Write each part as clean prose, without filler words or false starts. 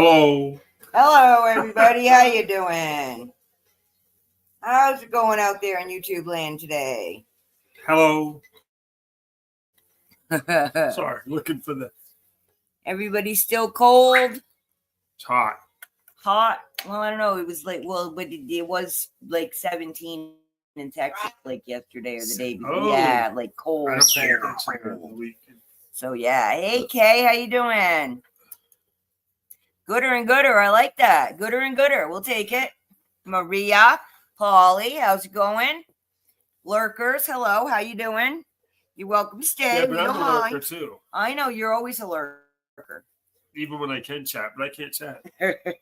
Hello. Hello, everybody. How you doing? How's it going out there in YouTube land today? Hello. Sorry, looking for the. Everybody's still cold? It's hot. Hot? Well, I don't know. It was like, but it was like 17 in Texas like yesterday or the day before. Oh. Yeah, like cold. I don't think cold, that's like cold. the weekend. So yeah. Hey, Kay, how you doing? Gooder and gooder. I like that. Gooder and gooder. We'll take it. Maria, Polly, how's it going? Lurkers, hello. How you doing? You're welcome to stay. Yeah, but I'm a lurker too. I know you're always a lurker. Even when I can chat, but I can't chat.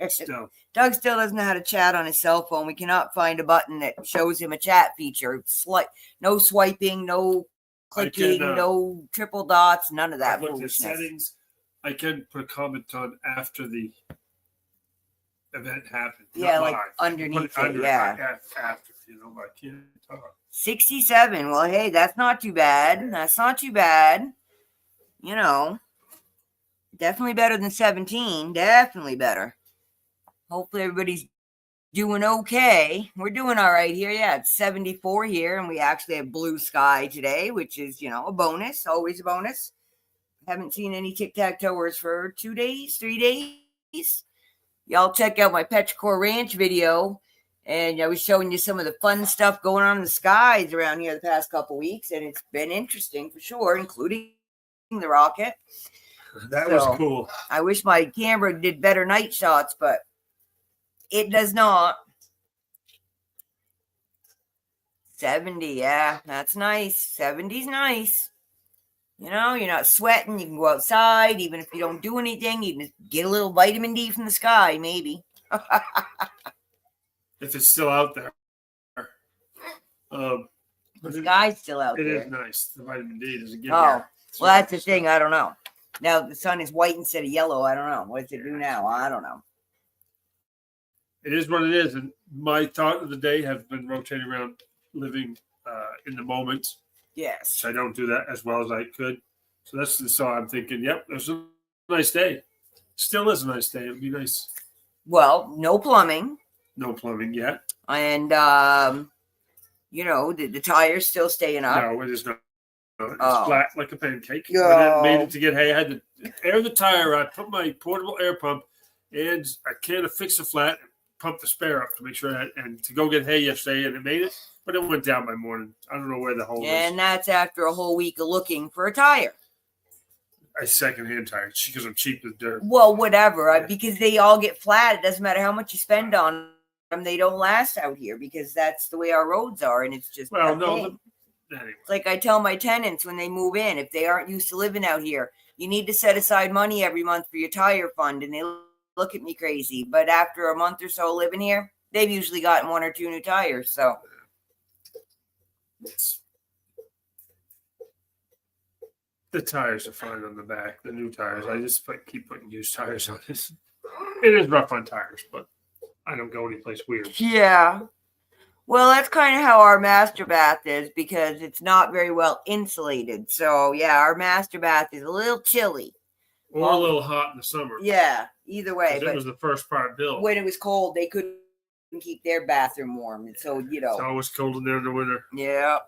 Still. Doug still doesn't know how to chat on his cell phone. We cannot find a button that shows him a chat feature. No swiping, no clicking, no triple dots, none of that. I looked at settings. I can put a comment on after the event happened. Yeah, like underneath it. After, I can't talk. 67. Well, hey, that's not too bad. That's not too bad. Definitely better than 17. Definitely better. Hopefully everybody's doing okay. We're doing all right here. Yeah, it's 74 here, and we actually have blue sky today, which is, a bonus. Always a bonus. Haven't seen any tic-tac-toers for 2 days, 3 days. Y'all check out my Petrichor Ranch video, and I was showing you some of the fun stuff going on in the skies around here the past couple weeks, and it's been interesting for sure, including the rocket. That was cool. I wish my camera did better night shots, but it does not. 70, yeah, that's nice. 70's nice. You're not sweating. You can go outside, even if you don't do anything. You can get a little vitamin D from the sky, maybe. If it's still out there. The sky's still out there. It is nice. The vitamin D doesn't get well, that's the thing. I don't know. Now the sun is white instead of yellow. I don't know. What does it do now? I don't know. It is what it is. And my thought of the day has been rotating around living in the moment. Yes. I don't do that as well as I could. So I'm thinking, yep, it was a nice day. Still is a nice day. It would be nice. Well, no plumbing. No plumbing yet. And, the tire's still staying up. No, it is not. It's flat like a pancake. Oh. I made it to get hay. I had to air the tire. I put my portable air pump and a can of Fix-A-Flat and pump the spare up to make sure and to go get hay yesterday, and it made it. But it went down by morning. I don't know where the hole is. And that's after a whole week of looking for a tire. A secondhand tire because I'm cheap as dirt. Well, whatever. Because they all get flat. It doesn't matter how much you spend on them. They don't last out here because that's the way our roads are. And it's just anyway. Like I tell my tenants when they move in, if they aren't used to living out here, you need to set aside money every month for your tire fund. And they look at me crazy. But after a month or so living here, they've usually gotten 1 or 2 new tires. So the tires are fine on the back. The new tires, I just keep putting used tires on this. It is rough on tires, but I don't go anyplace weird. Yeah. Well, that's kind of how our master bath is because it's not very well insulated. So, yeah, our master bath is a little chilly. Or a little hot in the summer. Yeah, either way. But it was the first part built. When it was cold, they couldn't keep their bathroom warm. And so, It's always cold in there in the winter. Yeah.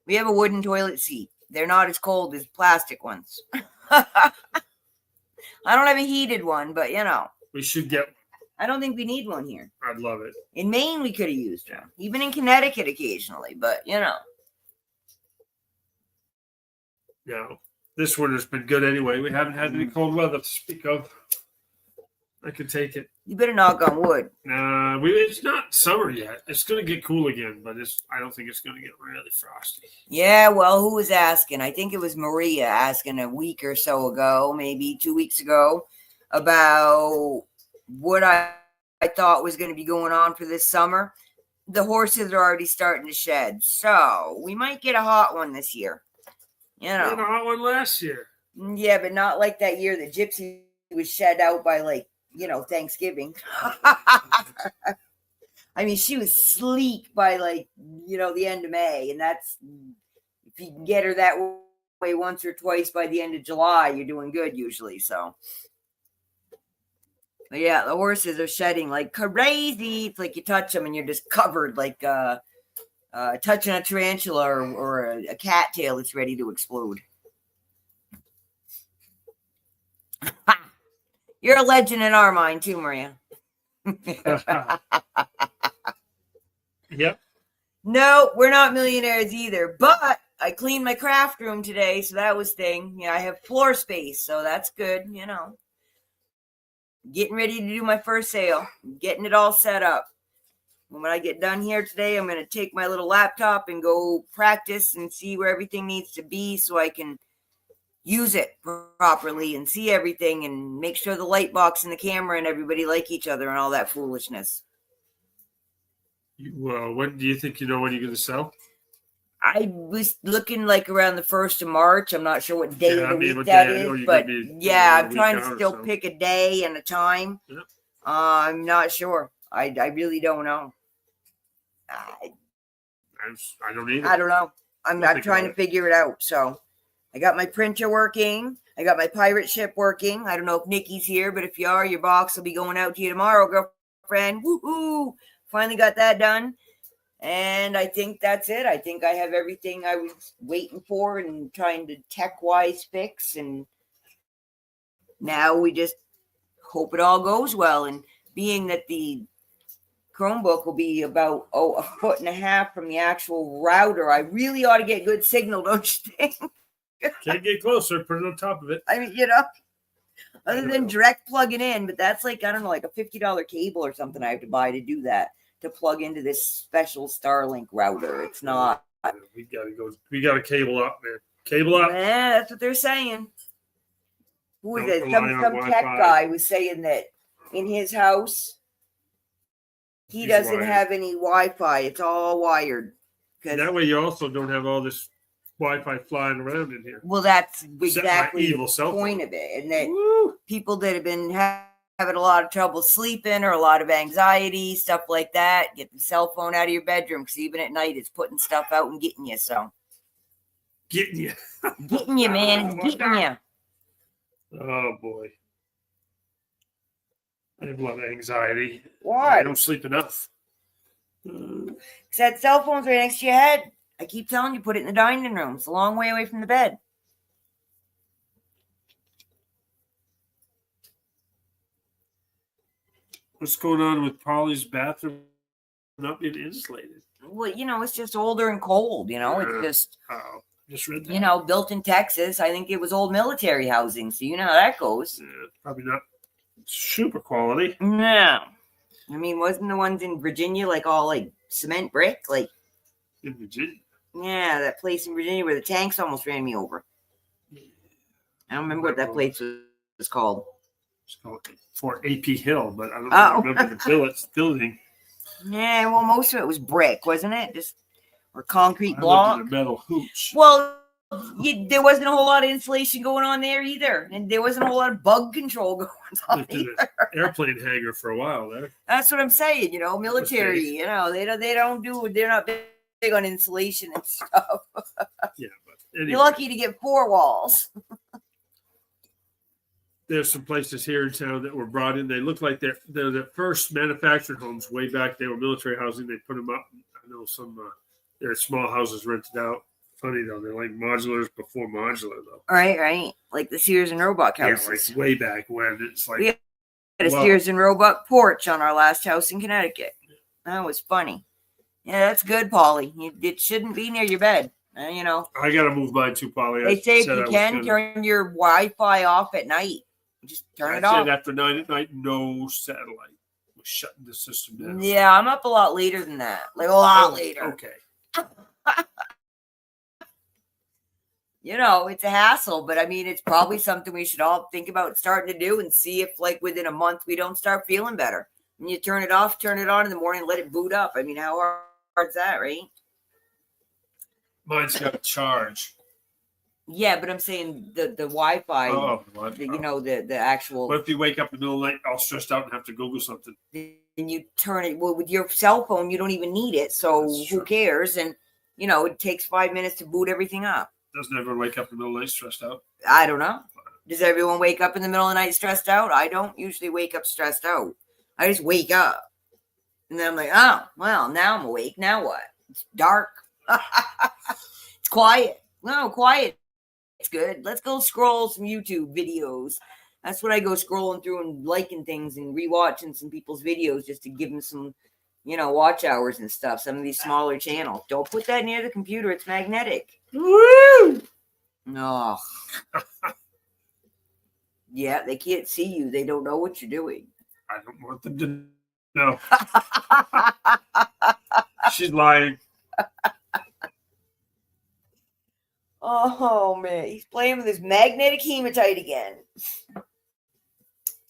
We have a wooden toilet seat. They're not as cold as plastic ones. I don't have a heated one, but, We should get one. I don't think we need one here. I'd love it. In Maine, we could have used one. Even in Connecticut occasionally, but, No. This winter's been good anyway. We haven't had any cold weather to speak of. I could take it. You better knock on wood. It's not summer yet. It's going to get cool again, but I don't think it's going to get really frosty. Yeah, well, who was asking? I think it was Maria asking a week or so ago, maybe 2 weeks ago, about what I thought was going to be going on for this summer. The horses are already starting to shed, so we might get a hot one this year. We had a hot one last year. Yeah, but not like that year that Gypsy was shed out by Thanksgiving. I mean, she was sleek by the end of May, and that's if you can get her that way once or twice by the end of July, you're doing good usually. So But yeah, the horses are shedding like crazy. It's like you touch them and you're just covered like touching a tarantula or a cattail that's ready to explode. Ha! You're a legend in our mind too, Maria. Yep. No, we're not millionaires either, but I cleaned my craft room today, so that was thing. Yeah, I have floor space, so that's good, Getting ready to do my first sale, getting it all set up. When I get done here today, I'm going to take my little laptop and go practice and see where everything needs to be so I can use it properly and see everything and make sure the light box and the camera and everybody like each other and all that foolishness. Well, when do you think when you're going to sell? I was looking like around the 1st of March. I'm not sure what day of the week that is, but yeah, I'm trying to still pick a day and a time. Yep. I'm not sure. I really don't know. I don't either. I don't know. I'm trying to figure it out. So I got my printer working. I got my pirate ship working. I don't know if Nikki's here, but if you are, your box will be going out to you tomorrow, girlfriend. Woohoo! Finally got that done. And I think that's it. I think I have everything I was waiting for and trying to tech-wise fix. And now we just hope it all goes well. And being that the Chromebook will be about a 1.5 feet from the actual router, I really ought to get good signal, don't you think? Can't get closer. Put it on top of it. I mean, other than direct plugging in, but that's like, I don't know, like a $50 cable or something I have to buy to do that, to plug into this special Starlink router. It's not. We got to cable up, man. Cable up. Yeah, that's what they're saying. Who was it? Some tech guy was saying that in his house, he doesn't have any Wi-Fi. It's all wired. That way you also don't have all this Wi-Fi flying around in here. Well, that's exactly the point of it. And that people that have been having a lot of trouble sleeping or a lot of anxiety, stuff like that, get the cell phone out of your bedroom, because even at night it's putting stuff out and getting you. So getting you. Getting you, man. It's getting you. Oh, boy. I have a lot of anxiety. Why? I don't sleep enough. Because that cell phone's right next to your head. I keep telling you, put it in the dining room. It's a long way away from the bed. What's going on with Polly's bathroom not being insulated? Well, it's just older and cold, It's just read that. Built in Texas. I think it was old military housing, so you know how that goes. Yeah, probably not super quality. No. I mean, wasn't the ones in Virginia like all like cement brick? Like in Virginia? Yeah, that place in Virginia where the tanks almost ran me over. I don't remember what that place was called. It's called Fort AP Hill, but I don't remember the building. Yeah, well, most of it was brick, wasn't it? Or concrete block. A metal hooch. Well, there wasn't a whole lot of insulation going on there either, and there wasn't a whole lot of bug control going on either. Airplane hangar for a while there. That's what I'm saying. Military. They're not big on insulation and stuff. Yeah, but anyway. You're lucky to get 4 walls. There's some places here in town that were brought in. They look like they're the first manufactured homes way back. They were military housing. They put them up. I know some they're small houses rented out. Funny though, they're like modulars before modular though. Right. Like the Sears and Roebuck houses. Yeah, like way back when. It's like we had a Sears and Roebuck porch on our last house in Connecticut. That was funny. Yeah, that's good, Polly. It shouldn't be near your bed. I got to move mine too, Polly. They say if you can, turn your Wi-Fi off at night. Just turn it off. After 9 at night, no satellite. We're shutting the system down. Yeah, I'm up a lot later than that. Like a lot later. Okay. It's a hassle, but I mean, it's probably something we should all think about starting to do and see if, like, within a month we don't start feeling better. And you turn it off, turn it on in the morning, let it boot up. I mean, how hard is that, right? Mine's got a charge. Yeah, but I'm saying the Wi-Fi, the actual. What if you wake up in the middle of the night all stressed out and have to Google something? And you turn it, well, with your cell phone, you don't even need it. So who cares? And, it takes 5 minutes to boot everything up. Doesn't everyone wake up in the middle of the night stressed out? I don't know. Does everyone wake up in the middle of the night stressed out? I don't usually wake up stressed out. I just wake up. And then I'm like, oh, well, now I'm awake. Now what? It's dark. It's quiet. No, quiet. It's good. Let's go scroll some YouTube videos. That's what I go scrolling through and liking things and rewatching some people's videos just to give them some, watch hours and stuff. Some of these smaller channels. Don't put that near the computer. It's magnetic. Woo! No. Yeah, they can't see you. They don't know what you're doing. I don't want them to know. She's lying. Oh, man. He's playing with his magnetic hematite again.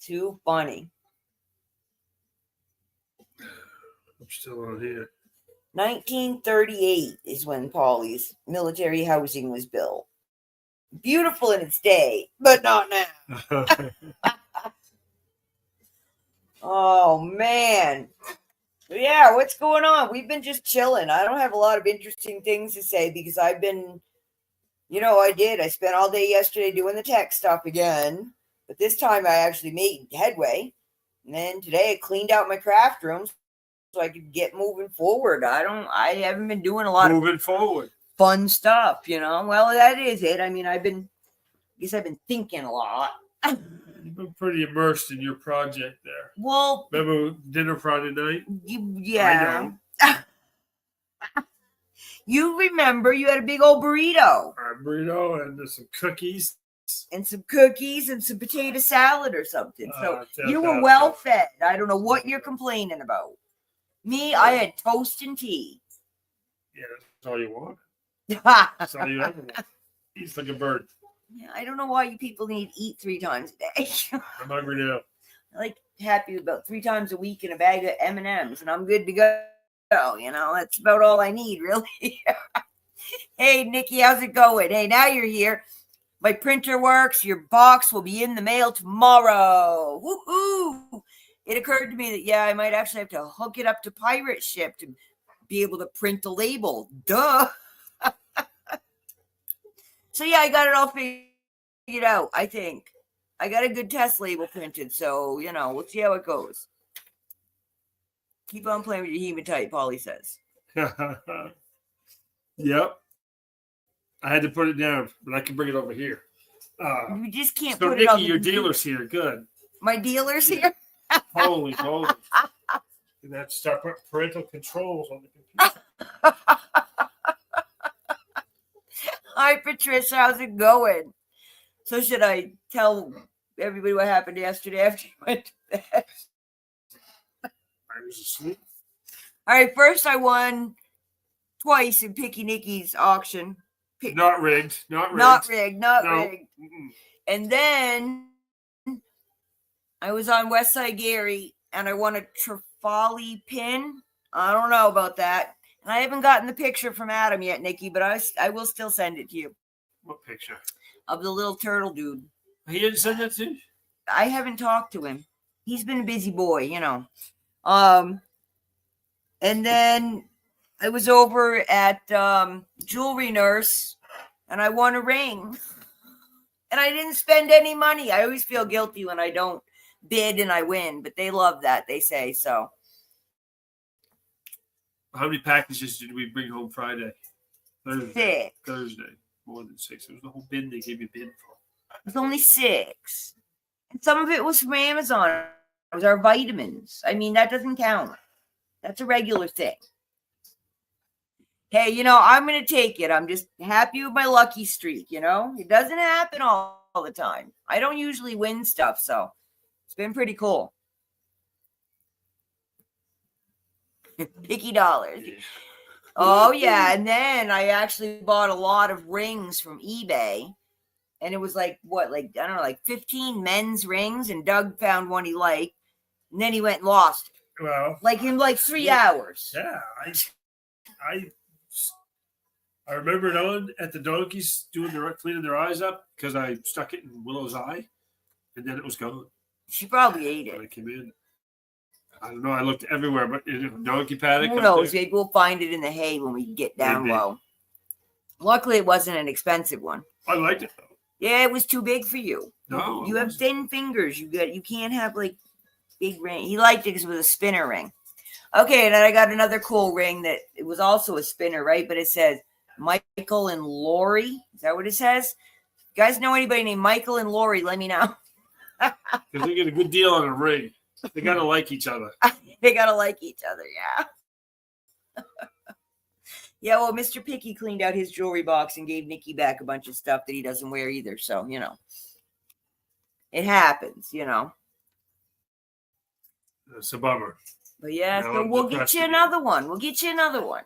Too funny. I'm still on here. 1938 is when Polly's military housing was built. Beautiful in its day, but not now. Oh, man. Yeah, what's going on? We've been just chilling. I don't have a lot of interesting things to say because I've been, I spent all day yesterday doing the tech stuff again. But this time I actually made headway. And then today I cleaned out my craft rooms so I could get moving forward. I haven't been doing a lot moving forward. Fun stuff, Well, that is it. I mean, I've been thinking a lot. You've been pretty immersed in your project there. Well, remember dinner Friday night? Yeah. You remember you had a big old burrito. A burrito and some cookies. And some cookies and some potato salad or something. So you were well fed. I don't know what you're complaining about. Me, I had toast and tea. Yeah, that's all you want. That's all you ever want. Eats like a bird. Yeah, I don't know why you people need to eat 3 times a day. I'm hungry now. I like happy about 3 times a week and a bag of M&Ms, and I'm good to go. That's about all I need, really. Hey, Nikki, how's it going? Hey, now you're here. My printer works. Your box will be in the mail tomorrow. Woohoo! It occurred to me that, I might actually have to hook it up to Pirate Ship to be able to print the label. Duh! So, I got it all figured out, I think. I got a good test label printed, so, we'll see how it goes. Keep on playing with your hematite, Polly says. Yep. I had to put it down, but I can bring it over here. You just can't so put Nikki, it on the your computer. dealer's here. Good. My dealer's here? Holy moly. You have to start putting parental controls on the computer. Hi, Patricia. How's it going? So should I tell everybody what happened yesterday after you went to bed? I was asleep. All right. First, I won twice in Picky Nicky's auction. Not rigged. Not rigged. Not rigged. Mm-mm. And then I was on Westside Gary and I won a Trifali pin. I don't know about that. And I haven't gotten the picture from Adam yet, Nikki, but I will still send it to you. What picture? Of the little turtle dude. He didn't send that to you? I haven't talked to him. He's been a busy boy, And then I was over at Jewelry Nurse and I won a ring. And I didn't spend any money. I always feel guilty when I don't bid and I win, but they love that, they say so. How many packages did we bring home Friday? Thursday. More than 6. It was the whole bin they gave you a bin for. It was only 6. And some of it was from Amazon. It was our vitamins. I mean, that doesn't count. That's a regular thing. Hey, I'm going to take it. I'm just happy with my lucky streak, It doesn't happen all the time. I don't usually win stuff, so it's been pretty cool. Picky dollars. Oh, yeah. And then I actually bought a lot of rings from eBay. And it was like 15 men's rings. And Doug found one he liked. And then he went and lost it. Well, in 3 hours. Yeah. I remember it on at the donkeys cleaning their eyes up because I stuck it in Willow's eye. And then it was gone. She probably ate it. When I came in. I don't know. I looked everywhere, but in a donkey paddock. Who knows? Maybe we'll find it in the hay when we get down low. Luckily, it wasn't an expensive one. I liked it, though. Yeah, it was too big for you. No, You have thin fingers. You can't have like big ring. He liked it because it was a spinner ring. Okay, and then I got another cool ring that it was also a spinner, right? But it says Michael and Lori. Is that what it says? You guys know anybody named Michael and Lori? Let me know. Because they get a good deal on a ring. They gotta like each other. They gotta like each other, yeah. Yeah, well, Mr. Picky cleaned out his jewelry box and gave Nikki back a bunch of stuff that he doesn't wear either. So, it happens, It's a bummer. But yeah, Now so I'm we'll get depressed you again. another one. We'll get you another one.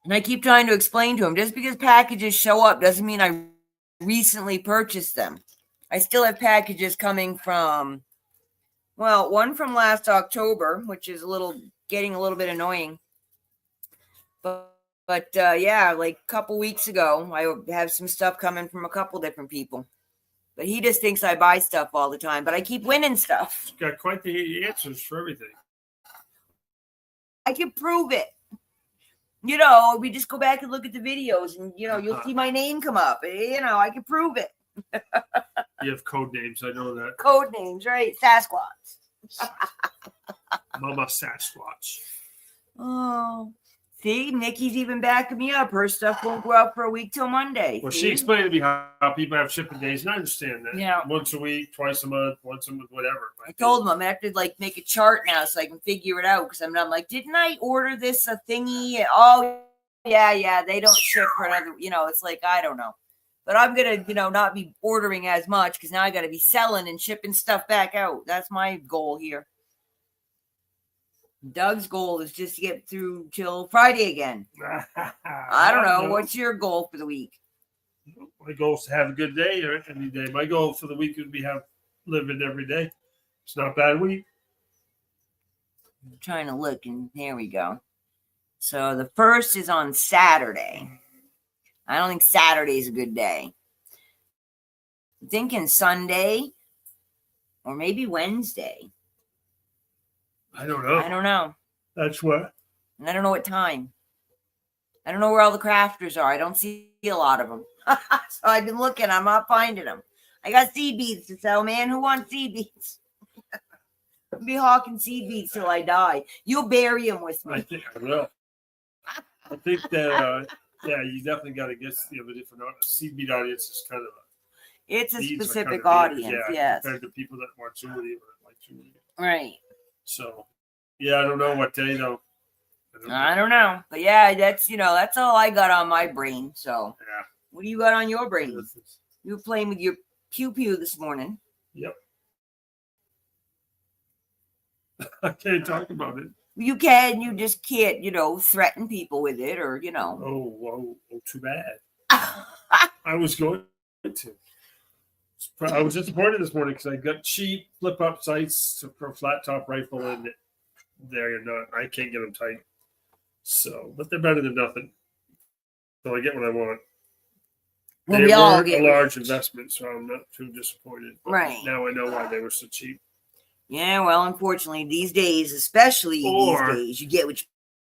And I keep trying to explain to him, just because packages show up doesn't mean I recently purchased them. I still have packages coming from, well, one from last October, which is getting a little bit annoying. But yeah, like a couple weeks ago, I have some stuff coming from a couple different people. But he just thinks I buy stuff all the time, but I keep winning stuff. He's got quite the answers for everything. I can prove it. We just go back and look at the videos and, you'll see my name come up. I can prove it. You have code names. I know that. Code names, right? Sasquatch. Mama Sasquatch. Oh. See, Nikki's even backing me up. Her stuff won't go out for a week till Monday. Well, see? she explained to me how people have shipping days, and I understand that. Yeah. Once a week, twice a month, once a month, whatever. I told him I'm gonna have to make a chart now so I can figure it out because I'm like, didn't I order this a thingy? Oh, yeah, they don't ship for another. It's like I don't know, but I'm gonna not be ordering as much because now I got to be selling and shipping stuff back out. That's my goal here. Doug's goal is just to get through till Friday again. I don't know. What's your goal for the week? My goal is to have a good day or any day. My goal for the week would be living every day. It's not a bad week. I'm trying to look, and here we go. So the first is on Saturday. I don't think Saturday is a good day. I'm thinking Sunday or maybe Wednesday. I don't know. That's what. And I don't know what time. I don't know where all the crafters are. I don't see a lot of them. So I've been looking. I'm not finding them. I got seed beads to sell, man. Who wants seed beads? I'll be hawking seed beads till I die. You'll bury them with me. I think I will. I think that, you definitely got to get the different seed bead audience is kind of it's a specific audience, yes. Compared to people that want jewelry or like jewelry. Right. So, I don't know what day though. I don't know, but yeah, that's all I got on my brain. So, yeah. What do you got on your brain? You were playing with your pew pew this morning. Yep. I can't talk about it. You can. You just can't, threaten people with it, or Oh, too bad. I was going to. I was disappointed this morning because I got cheap flip-up sights for a flat-top rifle, and I can't get them tight. So, but they're better than nothing. So I get what I want. Well, they we all were get a large investment, so I'm not too disappointed. But right now I know why they were so cheap. Yeah, well, unfortunately, these days, especially these days, you get what you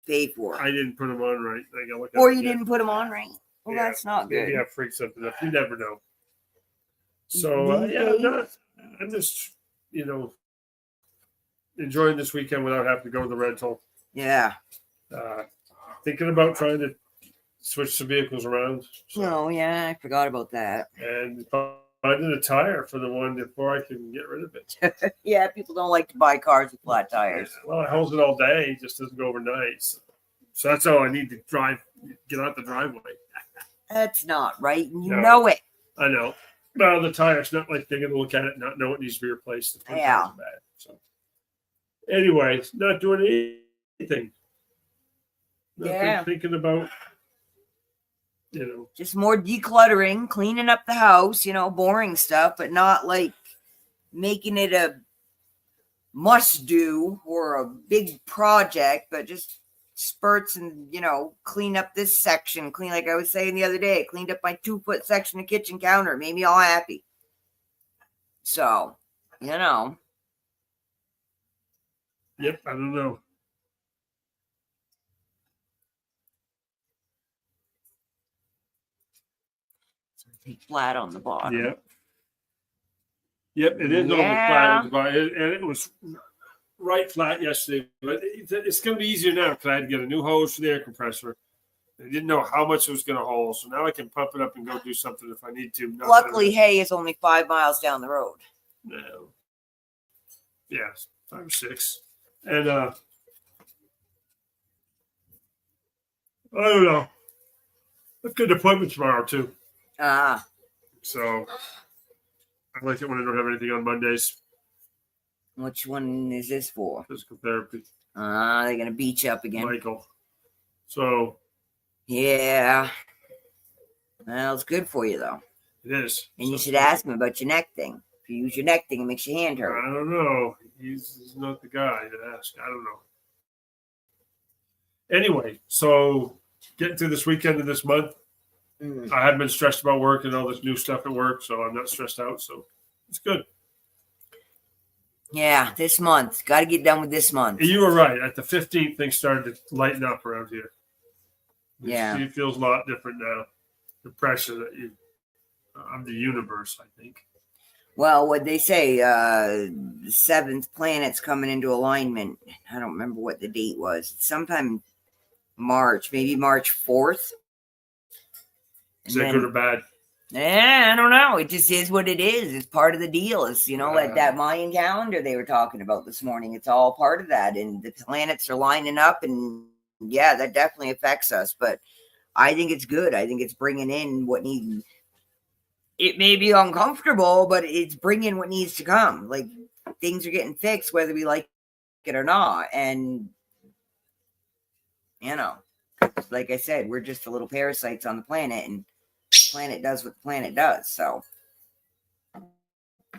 pay for. I didn't put them on right. Or you didn't put them on right. Well, that's not good. Maybe I freaked something up. You never know. So, I'm just, enjoying this weekend without having to go to the rental. Yeah. Thinking about trying to switch some vehicles around. So. Oh, yeah, I forgot about that. And finding a tire for the one before I can get rid of it. Yeah, people don't like to buy cars with flat tires. Yeah, well, it holds it all day. It just doesn't go overnight. So that's all I need to get out the driveway. That's not right. You know it. I know. Well, the tire's not like they're going to look at it and not know it needs to be replaced. Yeah. Bad. So, anyway, not doing anything. Thinking about, just more decluttering, cleaning up the house, boring stuff, but not like making it a must do or a big project, but just spurts and, clean up this section, like I was saying the other day, cleaned up my 2-foot section of kitchen counter, made me all happy. So, Yep, I don't know. flat on the bottom. Yep. Yep, it is only flat on the bottom, and it was right flat yesterday. But it's going to be easier now because I had to get a new hose for the air compressor. I didn't know how much it was going to hold, so now I can pump it up and go do something if I need to. Luckily, Hay is only 5 miles down the road. No. Yeah, 5 or 6. And I don't know. I've got an appointment tomorrow too. So I like it when I don't have anything on Mondays. Which one is this for? Physical therapy. They're gonna beat you up again. Michael. So yeah. Well, it's good for you though. it is. And you should ask him about your neck thing. If you use your neck thing, it makes your hand hurt. I don't know. He's not the guy to ask. I don't know. Anyway, so getting through this weekend and this month, I haven't been stressed about work and all this new stuff at work, so I'm not stressed out. So it's good. Yeah, this month. Got to get done with this month. You were right. At the 15th, things started to lighten up around here. It feels a lot different now. The pressure that you on the universe, I think. Well, what they say, the 7th planet's coming into alignment. I don't remember what the date was. Sometime March, maybe March 4th. Is that good or bad? I don't know. It just is what it is. It's part of the deal. It's, like that Mayan calendar they were talking about this morning. It's all part of that. And the planets are lining up. And yeah, that definitely affects us. But I think it's good. I think it's bringing in what needs. It may be uncomfortable, but it's bringing what needs to come. Like things are getting fixed, whether we like it or not. And, like I said, we're just the little parasites on the planet. And the planet does what the planet does. So,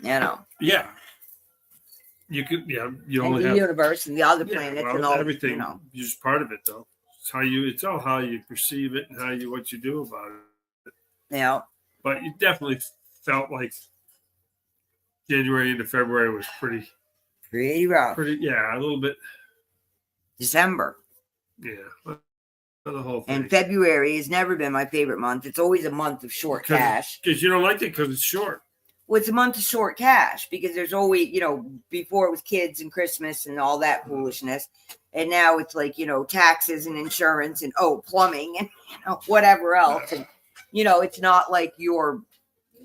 Yeah. You could, you only the have universe and the other planets and all everything. You're just part of it, though. It's all how you perceive it and what you do about it. Yeah. But you definitely felt like January into February was pretty rough. a little bit. December. Yeah. The whole thing. And February has never been my favorite month. It's always a month of short cash. Because you don't like it because it's short. Well, it's a month of short cash because there's always, before it was kids and Christmas and all that foolishness. And now it's like, taxes and insurance and, plumbing and, whatever else. And, it's not like you're,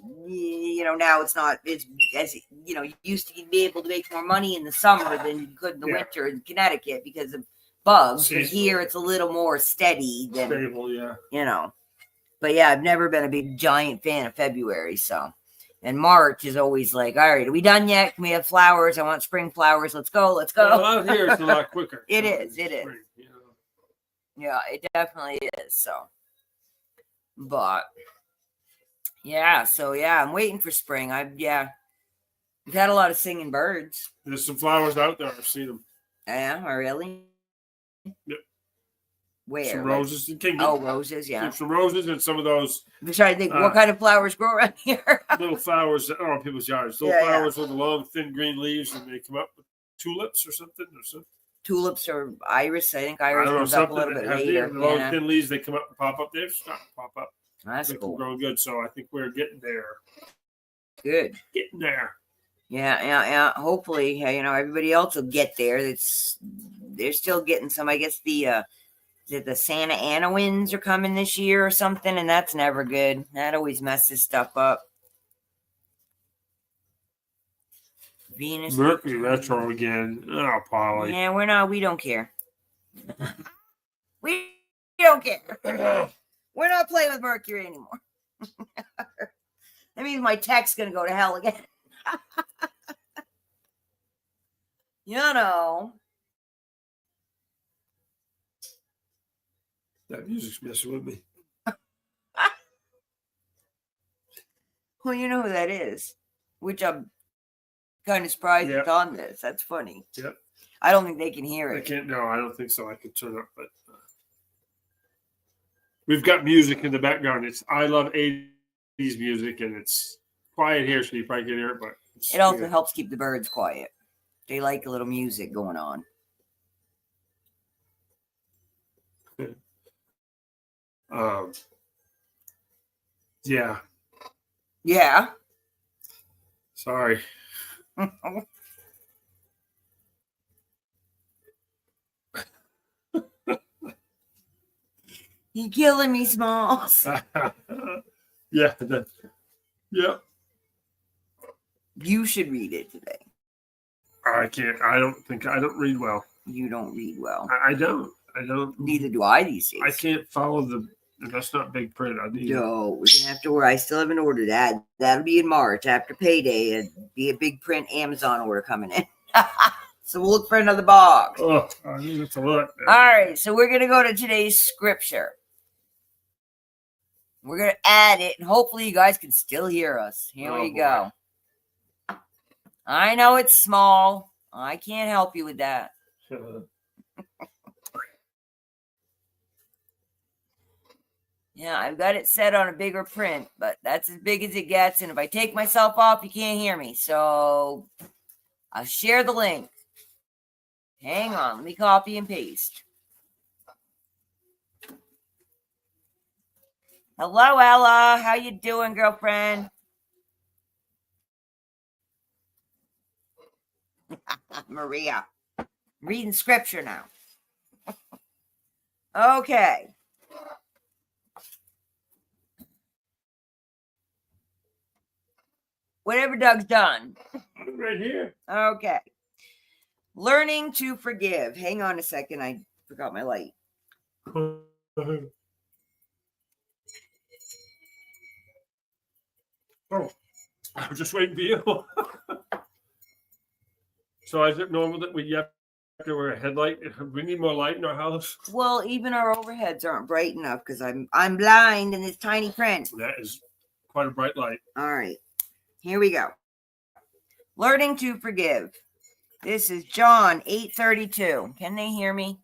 now it's not, it's as, you used to be able to make more money in the summer than you could in the winter in Connecticut because of bugs. And here it's a little more steady than, stable, But yeah, I've never been a big giant fan of February. So, and March is always like, all right, are we done yet? Can we have flowers? I want spring flowers. Let's go. Well, out here it's a lot quicker. It is. Spring, Yeah, it definitely is. So, but yeah, I'm waiting for spring. We've had a lot of singing birds. There's some flowers out there. I've seen them. Yeah, really? Yep. Where? Some roses in Kingdom. Oh, roses, yeah. Some roses and some of those. I'm trying to think what kind of flowers grow around here. Little flowers that are on people's yards. Little flowers with the long, thin green leaves, and they come up with tulips or something. Tulips or iris. I think iris comes up a little bit later. The long, thin leaves, they come up and pop up. They start to pop up. That's cool. Growing good. So I think we're getting there. Good. Getting there. Yeah. Hopefully, everybody else will get there. They're still getting some. I guess the Santa Ana winds are coming this year or something, and that's never good. That always messes stuff up. Venus. Mercury retro again. Oh, Polly. Yeah, we don't care. We don't care. We're not playing with Mercury anymore. That means my tech's going to go to hell again. That music's messing with me. Well, you know who that is, which I'm kind of surprised it's on this. That's funny. Yep. I don't think they can hear it. I can't. No, I don't think so. I could turn up, but we've got music in the background. I love 80s music, and it's quiet here, so you probably can hear it. But it also helps keep the birds quiet. They like a little music going on. Yeah. Yeah. Sorry. You're killing me, Smalls. Yeah. Yeah. You should read it today. I can't. I don't read well. You don't read well. I don't. Neither do I these days. I can't follow the. That's not big print. I need. No, we're gonna have to order. I still haven't ordered that. That'll be in March after payday. It'd be a big print Amazon order coming in. So we'll look for another box. Oh, I need it to look. All right, so we're gonna go to today's scripture. We're gonna add it, and hopefully you guys can still hear us. Here we go. I know it's small. I can't help you with that. Yeah, I've got it set on a bigger print, but that's as big as it gets. And if I take myself off, you can't hear me. So I'll share the link. Hang on, let me copy and paste. Hello, Ella. How you doing, girlfriend? Maria. Reading scripture now. Okay. Whatever Doug's done. Right here. Okay. Learning to forgive. Hang on a second. I forgot my light. Oh, I was just waiting for you. So is it normal that we have to wear a headlight? We need more light in our house. Well, even our overheads aren't bright enough because I'm blind and it's tiny print. That is quite a bright light. All right. Here we go. Learning to forgive. This is John 8:32. Can they hear me?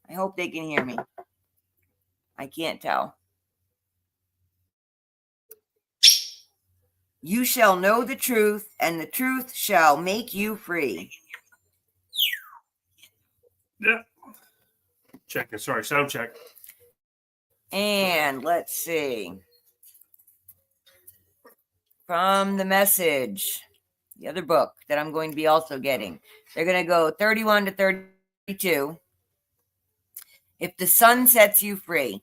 I hope they can hear me. I can't tell. You shall know the truth, and the truth shall make you free. Yeah. Check it. Sorry, sound check. And let's see. From the Message, the other book that I'm going to be also getting. They're going to go 31 to 32. If the Son sets you free.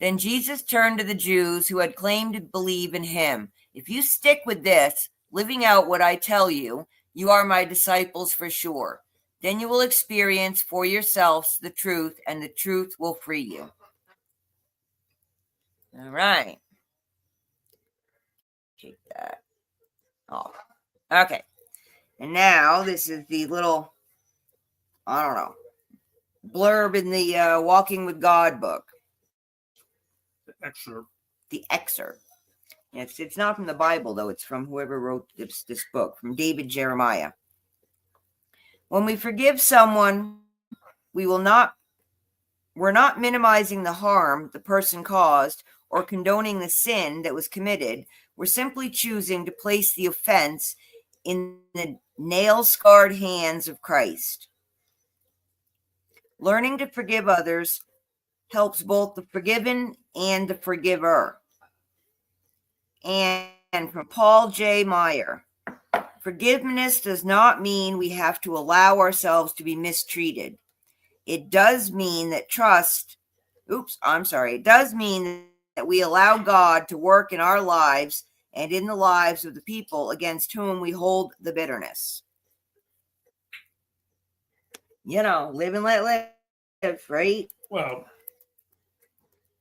Then Jesus turned to the Jews who had claimed to believe in him. If you stick with this, living out what I tell you, you are my disciples for sure. Then you will experience for yourselves the truth, and the truth will free you. All right. Take that off. Okay. And now this is the little, I don't know, blurb in the Walking with God book. Excerpt. The excerpt. It's not from the Bible, though. It's from whoever wrote this book, from David Jeremiah. When we forgive someone, we're not minimizing the harm the person caused or condoning the sin that was committed. We're simply choosing to place the offense in the nail-scarred hands of Christ. Learning to forgive others helps both the forgiven and the forgiver. And from Paul J. Meyer, forgiveness does not mean we have to allow ourselves to be mistreated. It does mean that it does mean that we allow God to work in our lives and in the lives of the people against whom we hold the bitterness. You know, live and let live, right? Well,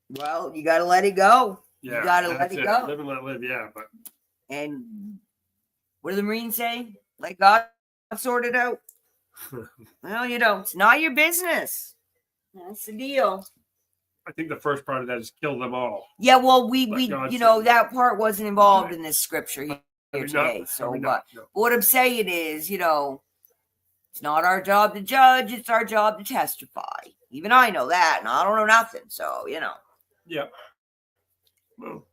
you got to let it go. yeah, you got to let it go. Live and let live, yeah. But and what do the Marines say? Let God sort it out. Well, you don't. It's not your business. That's the deal. I think the first part of that is kill them all. Yeah, well, we that part wasn't involved in this scripture here today. But what I'm saying is, it's not our job to judge. It's our job to testify. Even I know that, and I don't know nothing. So, Yeah. Well.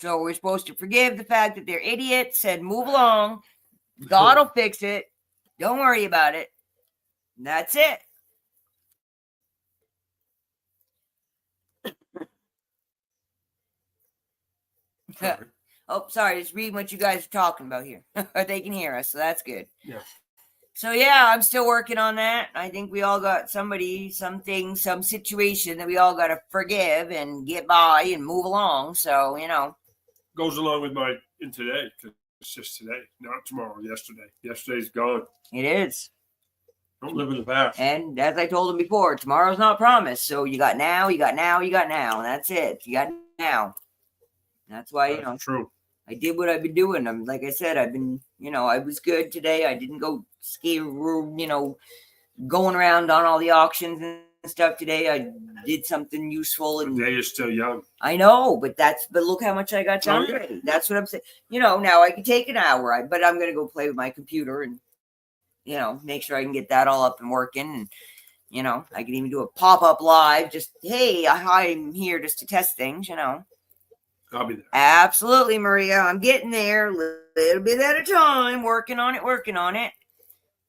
So we're supposed to forgive the fact that they're idiots and move along. God will fix it. Don't worry about it. And that's it. Oh, sorry, just reading what you guys are talking about here. They can hear us, so that's good. Yeah. So yeah, I'm still working on that. I think we all got somebody, something, some situation that we all got to forgive and get by and move along. So, Goes along with my in today, because it's just today, not tomorrow, yesterday. Yesterday's gone. it is. Don't live in the past. And as I told them before, tomorrow's not promised. So you got now, you got now, you got now. And that's it. You got now. That's why, That's true. I did what I've been doing. Like I said, I've been, I was good today. I didn't go going around on all the auctions and stuff today. I did something useful. And The day is still young. I know, but look how much I got done today. That's what I'm saying. Now I can take an hour, but I'm going to go play with my computer and, make sure I can get that all up and working. And, I can even do a pop-up live. Just, hey, I'm here just to test things, I'll be there. Absolutely, Maria. I'm getting there a little bit at a time, working on it.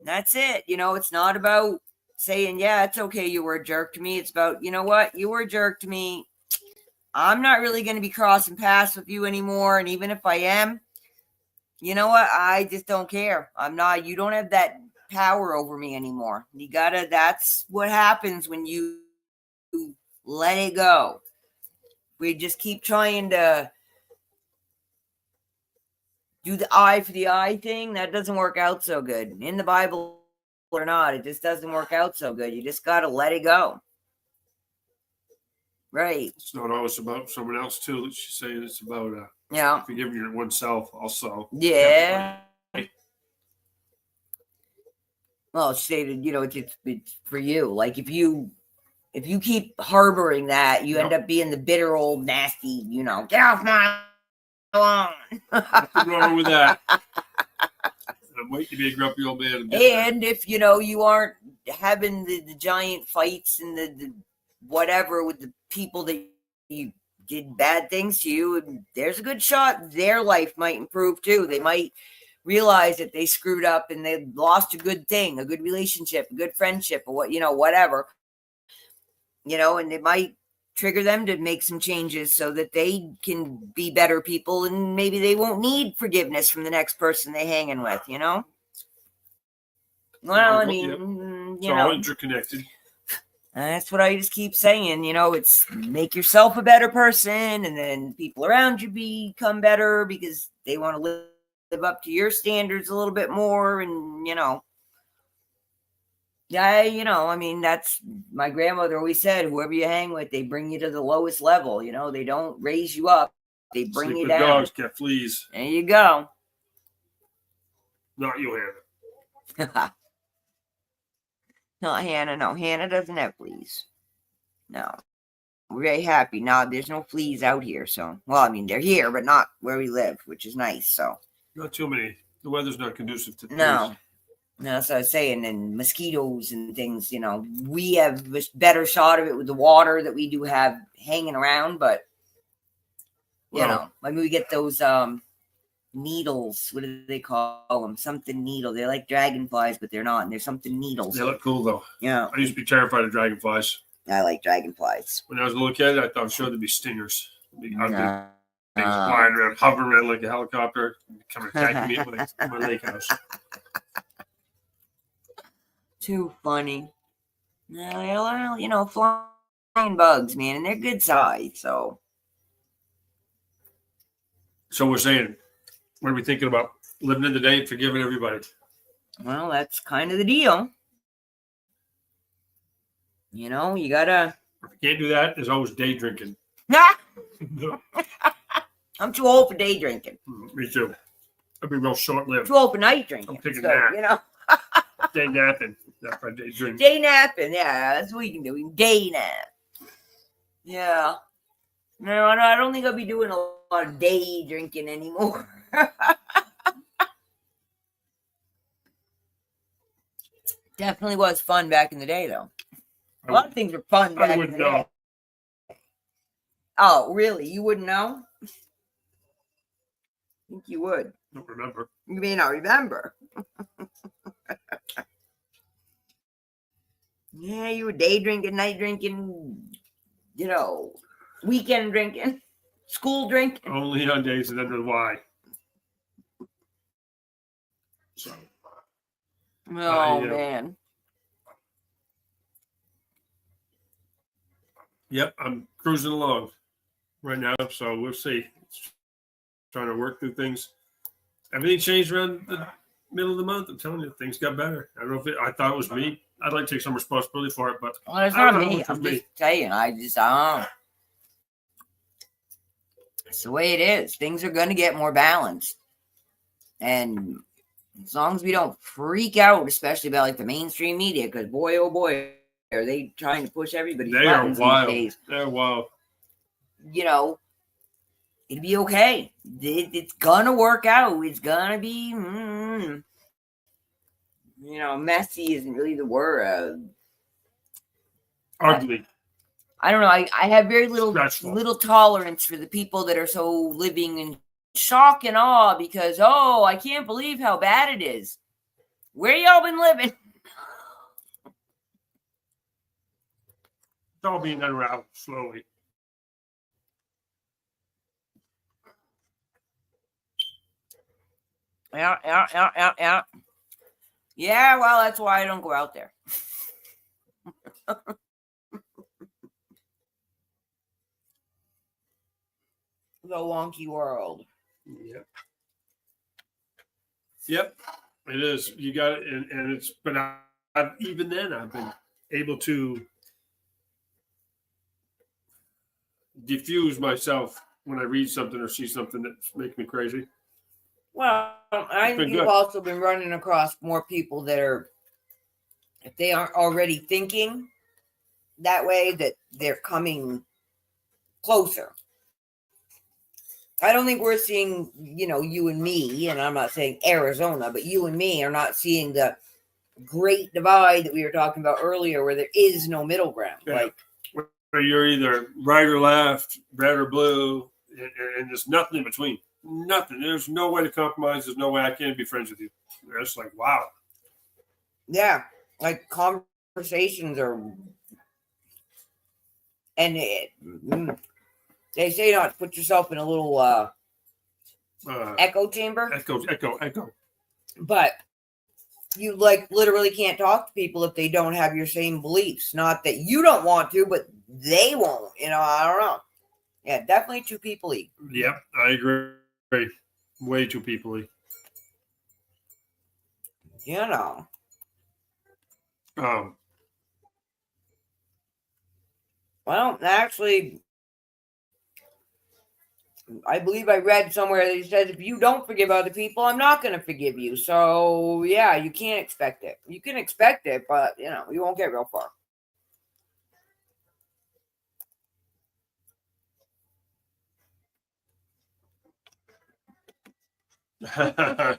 That's it. It's not about saying, yeah, it's okay, you were a jerk to me. It's about, you know what? You were a jerk to me. I'm not really going to be crossing paths with you anymore. And even if I am, you know what? I just don't care. You don't have that power over me anymore. That's what happens when you let it go. We just keep trying to do the eye for the eye thing. That doesn't work out so good. In the Bible or not, it just doesn't work out so good. You just got to let it go. Right. It's not always about someone else, too. She's saying it's about forgiving oneself also. Yeah. Well, she stated, it's for you. Like if you keep harboring that, you end up being the bitter old nasty, get off my lawn. Nothing wrong with that. I'm waiting to be a grumpy old man. And if you aren't having the giant fights and the whatever with the people that you did bad things to you, there's a good shot their life might improve too. They might realize that they screwed up and they lost a good thing, a good relationship, a good friendship, or whatever, and it might trigger them to make some changes so that they can be better people, and maybe they won't need forgiveness from the next person they hanging with, Well, I mean, it's all interconnected. That's what I just keep saying, it's make yourself a better person, and then people around you become better because they want to live up to your standards a little bit more. And, that's my grandmother always said, whoever you hang with, they bring you to the lowest level. They don't raise you up. They bring Sleep you with down. Dogs get fleas. There you go. Not you, Hannah. Not Hannah. No, Hannah doesn't have fleas. No. We're very happy. No, there's no fleas out here. So, they're here, but not where we live, which is nice. So, not too many. The weather's not conducive to fleas. No, that's what I was saying. And mosquitoes and things, we have a better shot of it with the water that we do have hanging around. But, we get those needles. What do they call them? Something needle. They're like dragonflies, but they're not. And there's something needles. They look cool, though. Yeah. I used to be terrified of dragonflies. I like dragonflies. When I was a little kid, I thought sure there'd be stingers. Things flying around, hovering around like a helicopter, coming attacking me at my lake house. Too funny. Well, flying bugs, man, and they're good size. So we're saying, what are we thinking about? Living in the day and forgiving everybody. Well, that's kind of the deal. You gotta. If you can't do that, there's always day drinking. I'm too old for day drinking. Me too. I'd be real short-lived. Too old for night drinking. I'm taking a nap. Day napping. That's my day drinking. Day napping, yeah, that's what we can do. We can day nap. Yeah. No, I don't think I'll be doing a lot of day drinking anymore. Definitely was fun back in the day, though. A lot of things were fun back in the day. Oh, really? You wouldn't know? I think you would. I don't remember. You may not remember. Yeah, you were day drinking, night drinking, weekend drinking. School drink. Only on days that end with Y. So. Oh man. Yep, I'm cruising along right now, so we'll see. Trying to work through things. Everything changed around the middle of the month. I'm telling you, things got better. I don't know if I thought it was me. I'd like to take some responsibility for it, but Well, it's I don't not know how me. much I'm was just me. saying. I don't know. It's the way it is. Things are going to get more balanced. And as long as we don't freak out, especially about like the mainstream media, because boy, oh boy, are they trying to push everybody's They are buttons wild. these days. They're wild. You know, it'll be okay. It's going to work out. It's going to be, messy isn't really the word. Ugly. I don't know. I have very Stressful. little tolerance for the people that are so living in shock and awe because, I can't believe how bad it is. Where y'all been living? It's all being unraveled slowly. Yeah. Yeah, well, that's why I don't go out there. The wonky world. Yep. It is. You got it, and it's. But even then, I've been able to diffuse myself when I read something or see something that's making me crazy. Well, I think you've also been running across more people that are, if they aren't already thinking that way, that they're coming closer. I don't think we're seeing, you and me, and I'm not saying Arizona, but you and me are not seeing the great divide that we were talking about earlier where there is no middle ground. Yeah. Like, where you're either right or left, red or blue, and there's nothing in between. Nothing. There's no way to compromise. There's no way I can be friends with you. It's like, wow. Yeah. Like conversations are, and they say not to put yourself in a little echo chamber. Echo. But you literally can't talk to people if they don't have your same beliefs. Not that you don't want to, but they won't. I don't know. Yeah, definitely too people-y. Yep, I agree. Way too people-y. Well, actually, I believe I read somewhere that he says, if you don't forgive other people, I'm not going to forgive you. So, yeah, you can't expect it. You can expect it, but, you won't get real far.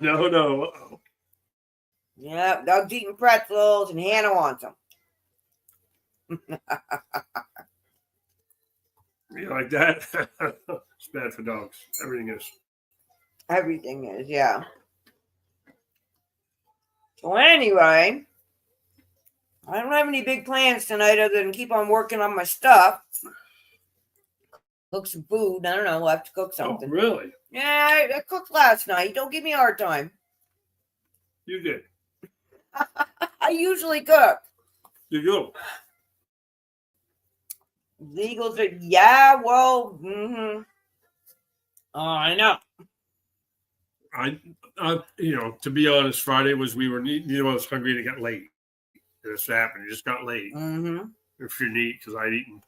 No. Yeah, Doug's eating pretzels and Hannah wants them. You like that? It's bad for dogs. Everything is. Everything is, yeah. So anyway, I don't have any big plans tonight other than keep on working on my stuff. Cook some food. I don't know. We'll have to cook something. Oh, really? Yeah, I cooked last night. Don't give me a hard time. You did. I usually cook. You do. Legals are, yeah, well, Oh, I know. I, to be honest, Friday was I was hungry and it got late. This happened. It just got late. Mm-hmm. If you're neat, because I'd eaten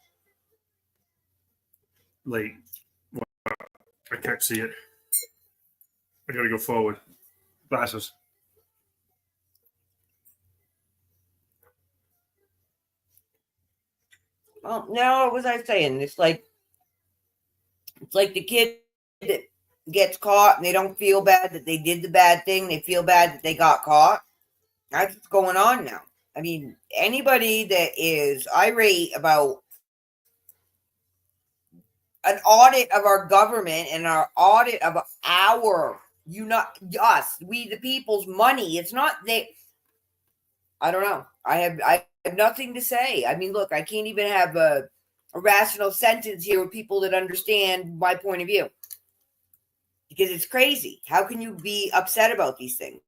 late. Well, I can't see it. I gotta go forward. Glasses. Well, now what was I saying? It's like the kid that gets caught and they don't feel bad that they did the bad thing. They feel bad that they got caught. That's what's going on now. I mean, anybody that is irate about an audit of our government and our audit of we the people's money. It's not they. I don't know. I have nothing to say. I mean, look, I can't even have a rational sentence here with people that understand my point of view. Because it's crazy. How can you be upset about these things?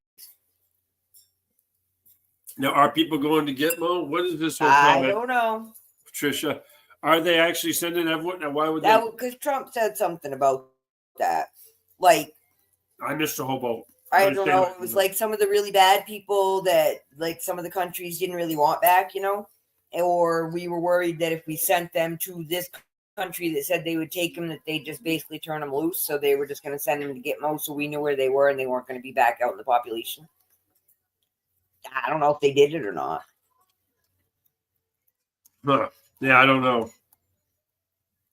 Now, are people going to Gitmo? What is this whole I comment, don't know. Patricia? Are they actually sending everyone? Now, why would That they? because Trump said something about that. Like, I missed the whole boat. I don't know. It was like some of the really bad people that, like, some of the countries didn't really want back, you know? Or we were worried that if we sent them to this country that said they would take them, that they'd just basically turn them loose. So they were just going to send them to Gitmo, so we knew where they were and they weren't going to be back out in the population. I don't know if they did it or not. Huh. Yeah, I don't know.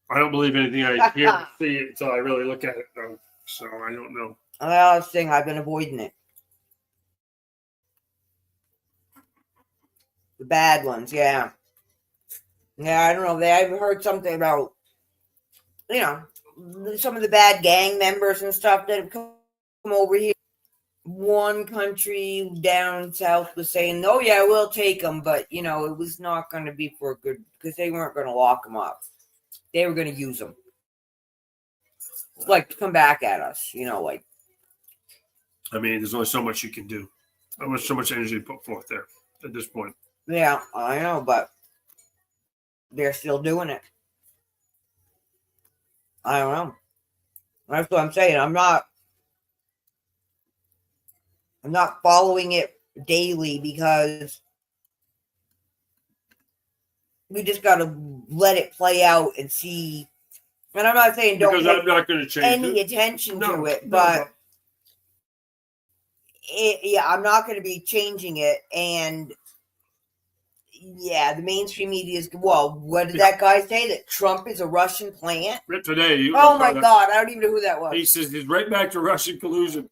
I don't believe anything I hear or see until I really look at it, though. So I don't know. Well, I was saying I've been avoiding it. The bad ones, yeah. Yeah, I don't know. I've heard something about, you know, some of the bad gang members and stuff that have come over here. One country down south was saying, "Oh yeah, we'll take them," but you know, it was not going to be for a good, because they weren't going to lock them up. They were going to use them, like, to come back at us. You know, like. I mean, there's only so much you can do. So much energy to put forth there at this point. Yeah, I know, but they're still doing it. I don't know. That's what I'm saying. I'm not following it daily because we just got to let it play out and see. And I'm not saying don't because I'm not going to change any attention to it, but I'm not going to be changing it. And yeah, the mainstream media is, well, what did that guy say? That Trump is a Russian plant? Today. Oh my God, I don't even know who that was. He says he's right back to Russian collusion.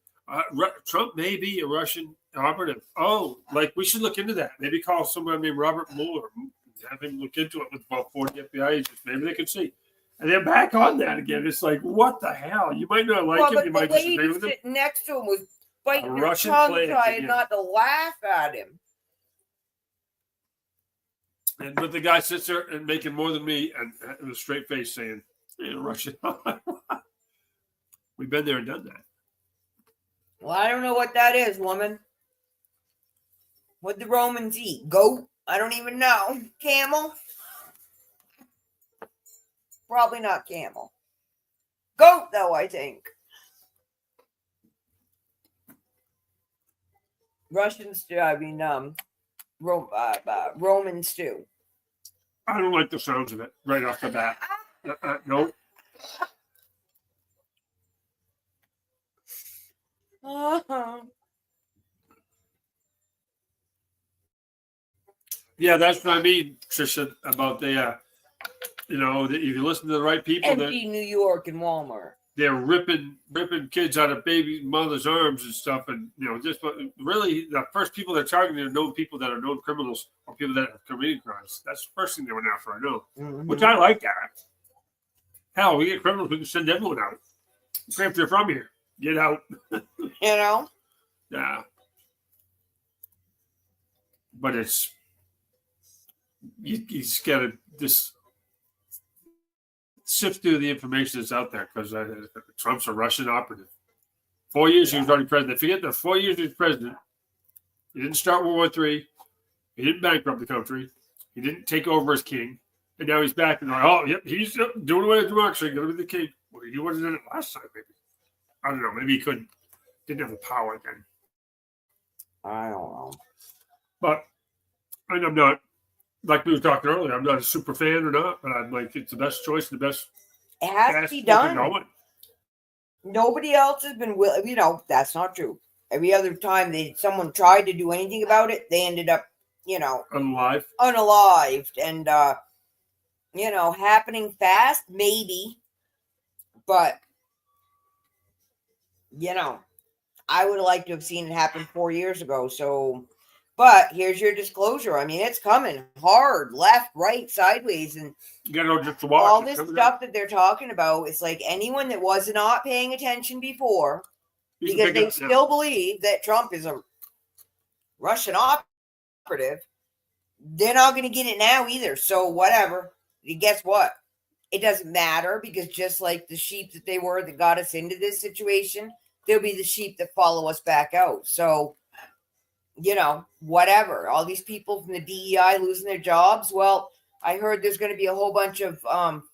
Trump may be a Russian operative. Oh, like we should look into that. Maybe call someone named Robert Mueller, have him look into it with about 40 FBI agents. Maybe they can see. And they're back on that again. It's like, what the hell? You might not like him. You might disagree with him. Sitting next to him was biting her Russian tongue, plant, trying not to laugh at him. But the guy sits there and making more than me, and with a straight face saying, "Hey, Russian." We've been there and done that. Well, I don't know what that is, woman. What'd the Romans eat? Goat? I don't even know. Camel? Probably not camel. Goat, though, I think. Russian stew. I mean, Roman stew. I don't like the sounds of it right off the bat. Nope. Yeah, that's what I mean, Trisha, about the, you know, if you listen to the right people, empty New York and Walmart. They're ripping kids out of baby mothers' arms and stuff, and you know, just really the first people they're targeting are known people that are known criminals or people that have committed crimes. That's the first thing they went after. I know, which I like that. Hell, we get criminals, we can send everyone out. If they're from here, get out. You know. Yeah, but it's you just gotta just sift through the information that's out there because Trump's a Russian operative. 4 years he was already president. Forget the 4 years he was president. He didn't start World War III. He didn't bankrupt the country. He didn't take over as king. And now he's back and like, oh, yep, he's doing away with democracy. Going to be the king. Well, he wasn't in it last time, maybe. I don't know. Maybe he couldn't. Didn't have the power then. I don't know. But I'm not, like we were talking earlier, I'm not a super fan or not, but I'm like, it's the best choice, the best. It has to be done. Nobody else has been willing. You know, that's not true. Every other time someone tried to do anything about it, they ended up, you know, unalived. And, you know, happening fast, maybe. But, you know, I would have liked to have seen it happen 4 years ago. So, but here's your disclosure. I mean, it's coming hard, left, right, sideways, and you gotta know just to watch all this stuff that they're talking about. It's like anyone that was not paying attention before, because they still believe that Trump is a Russian operative, they're not going to get it now either. So whatever, guess what? It doesn't matter, because just like the sheep that they were that got us into this situation, they'll be the sheep that follow us back out. So, whatever. All these people from the DEI losing their jobs. Well, I heard there's going to be a whole bunch of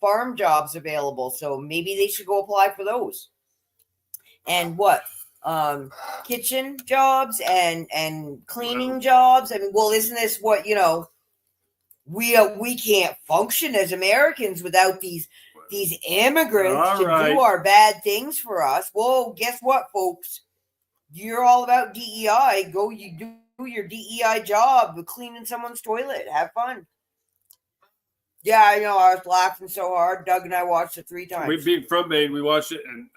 farm jobs available. So maybe they should go apply for those. And what? Kitchen jobs and cleaning jobs. I mean, well, isn't this what, we can't function as Americans without these immigrants to do our bad things for us. Well, guess what, folks? You're all about DEI. Go, you do your DEI job of cleaning someone's toilet. Have fun. Yeah, I know. I was laughing so hard. Doug and I watched it 3 times. We being from Maine, we watched it, and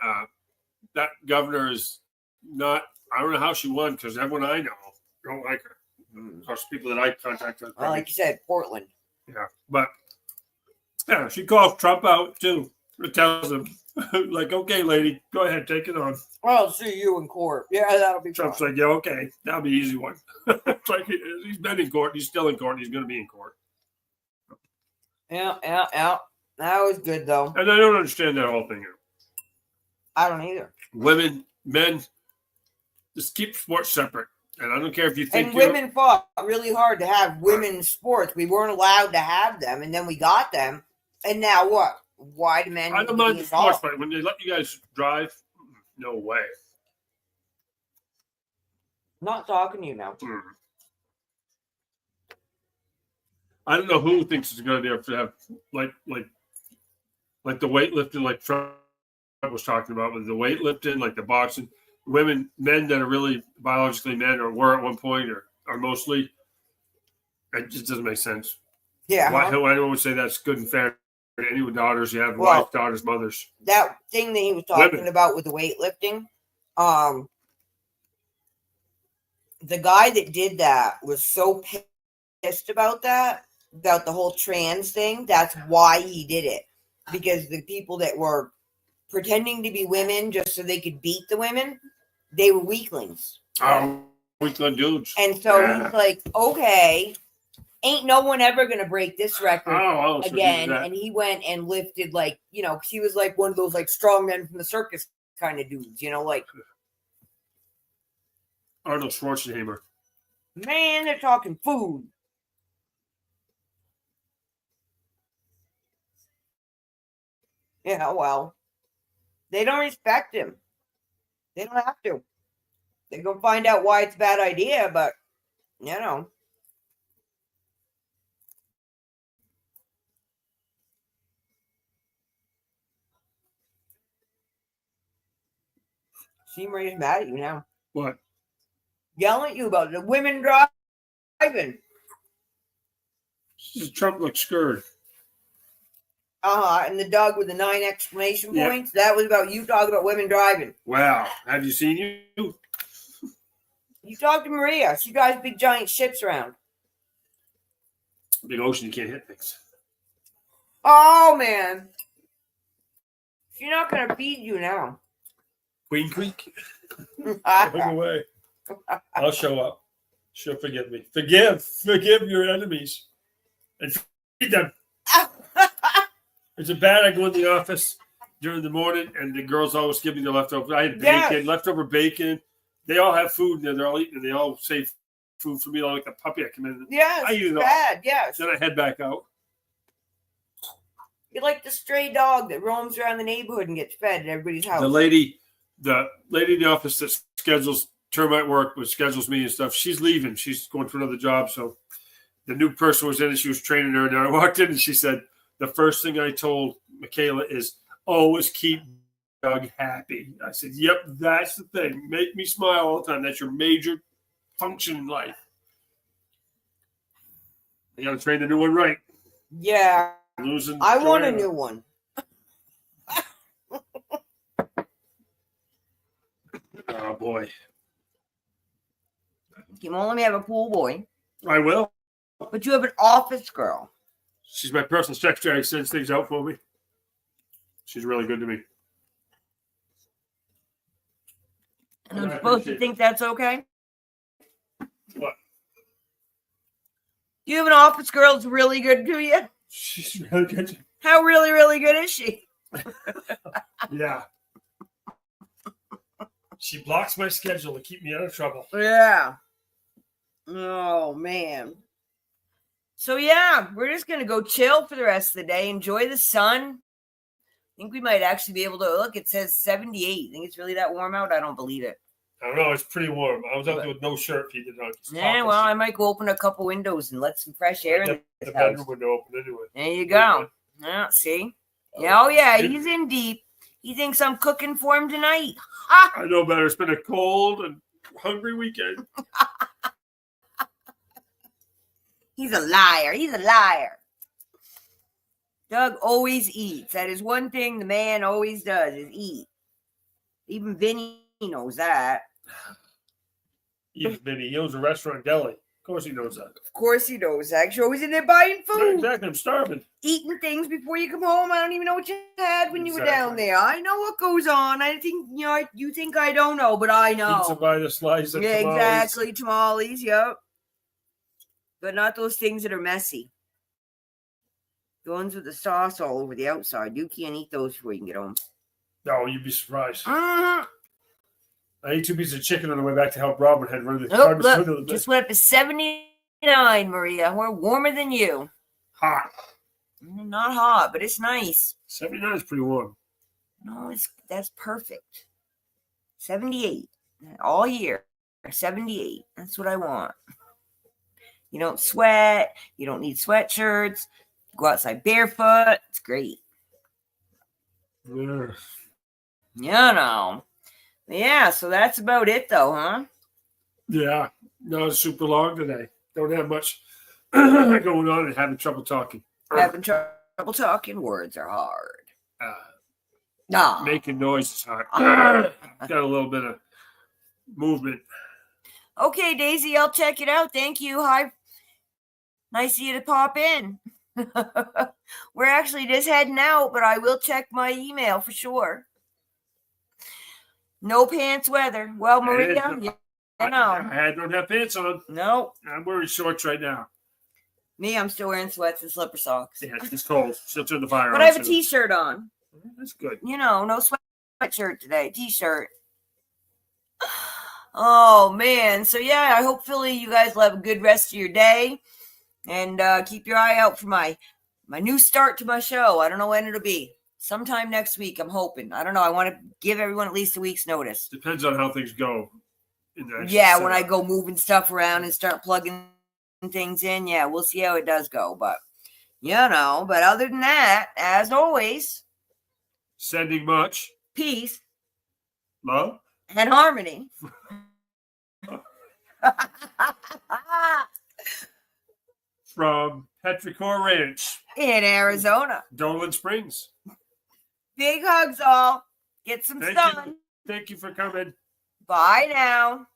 that governor is not. I don't know how she won, because everyone I know don't like her. Most people that I contacted. Well, like you said, Portland. Yeah, but yeah, she calls Trump out too. It tells him, like, okay, lady, go ahead, take it on. I'll see you in court. Yeah, that'll be Trump's fun. like, yeah, okay, that'll be an easy one. It's like he's been in court, he's still in court, and he's going to be in court. Yeah. That was good, though. And I don't understand that whole thing. I don't either. Women, men, just keep sports separate. And I don't care if you think. And women fought really hard to have women's sports. We weren't allowed to have them, and then we got them. And now what? Why do men? I don't mind the sports, but when they let you guys drive, no way. I'm not talking to you now. I don't know who thinks it's a good idea to have like the weightlifting, like Trump was talking about, with the weightlifting, like the boxing. Men that are really biologically men, or were at one point, or are mostly, it just doesn't make sense. Yeah. Why would say that's good and fair to any daughters you have, wife, daughters, mothers? That thing that he was talking about with the weightlifting, the guy that did that was so pissed about the whole trans thing. That's why he did it, because the people that were pretending to be women just so they could beat the women, they were weaklings. Oh, weakling dudes. And so he's like, okay, ain't no one ever going to break this record again. And he went and lifted, like, he was like one of those like strong men from the circus kind of dudes, like Arnold Schwarzenegger. Man, they're talking food. Yeah, well, they don't respect him. They don't have to. They're going to find out why it's a bad idea, but, See, Maria's mad at you now. What? Yelling at you about the women driving. Trump looks scared. And the dog with the 9 exclamation points, that was about you talking about women driving. Wow. Have you seen you? You talk to Maria. She drives big giant ships around. Big ocean, you can't hit things. Oh, man. She's not going to feed you now. Queen Creek? Look away. I'll show up. She'll forgive me. Forgive your enemies. And feed them. Is it bad I go in the office during the morning and the girls always give me the leftover? I had bacon, leftover bacon. They all have food and they're all eating, and they all save food for me like a puppy. I come in. Yes, it's bad. Yes. Then I head back out. You're like the stray dog that roams around the neighborhood and gets fed at everybody's house. The lady in the office that schedules termite work, which schedules me and stuff, she's leaving. She's going to another job. So the new person was in and she was training her. And I walked in and she said, the first thing I told Michaela is always keep Doug happy. I said, yep, that's the thing. Make me smile all the time. That's your major function in life. You got to train the new one right. Yeah. I want a new one. Oh, boy. You won't let me have a pool boy. I will. But you have an office girl. She's my personal secretary. Sends things out for me. She's really good to me. And I'm supposed to think that's okay? What? You have an office girl that's really good to you? She's really good. How really, really good is she? Yeah. She blocks my schedule to keep me out of trouble. Yeah. Oh, man. So, yeah, we're just going to go chill for the rest of the day. Enjoy the sun. I think we might actually be able to look. It says 78. Think it's really that warm out? I don't believe it. I don't know. It's pretty warm. I was out there with no shirt. If you did not. Yeah, well, I might go open a couple windows and let some fresh air in the this bedroom house. window open anyway. There you go. Yeah, see? Yeah, oh, yeah, he's in deep. He thinks I'm cooking for him tonight. Ha! I know better. It's been a cold and hungry weekend. He's a liar. He's a liar. Doug always eats. That is one thing the man always does is eat. Even Vinny knows that. Even Vinny, he owns a restaurant deli. Of course he knows that. Of course he knows that. You're always in there buying Yeah, food. exactly. I'm starving. Eating things before you come home. I don't even know what you had when you were down there. I know what goes on. I think, you think I don't know, but I know. Pizza by the slice. Yeah, exactly. Tamales, yep. But not those things that are messy. The ones with the sauce all over the outside. You can't eat those before you can get home. No, you'd be surprised. Mm-hmm. I ate 2 pieces of chicken on the way back to help Robin had run the Oh, look, just went up to 79, Maria. We're warmer than you. Hot. Not hot, but it's nice. 79 is pretty warm. No, that's perfect. 78 all year. 78. That's what I want. You don't sweat. You don't need sweatshirts. Go outside barefoot. It's great. Yeah. Yeah, so that's about it, though, huh? Yeah. No, it's super long today. Don't have much going on and having trouble talking. Having trouble talking. Words are hard. Making noise is hard. Got a little bit of movement. Okay, Daisy, I'll check it out. Thank you. Hi. Nice of you to pop in. We're actually just heading out, but I will check my email for sure. No pants weather. Well, Maria, I don't have pants on. No. I'm wearing shorts right now. Me, I'm still wearing sweats and slipper socks. Yeah, it's cold. Still turn the fire on. But I have a t-shirt on. That's good. No sweatshirt today. T-shirt. Oh, man. So, yeah, I hope, Philly, you guys will have a good rest of your day. And keep your eye out for my new start to my show. I don't know when it'll be. Sometime next week, I'm hoping. I don't know. I want to give everyone at least a week's notice. Depends on how things go. Yeah, when I go moving stuff around and start plugging things in, yeah, we'll see how it does go. But, but other than that, as always, sending much peace, love, and harmony. From Petrichor Ranch in Arizona. Dolan Springs. Big hugs all. Get some sun. Thank you for coming. Bye now.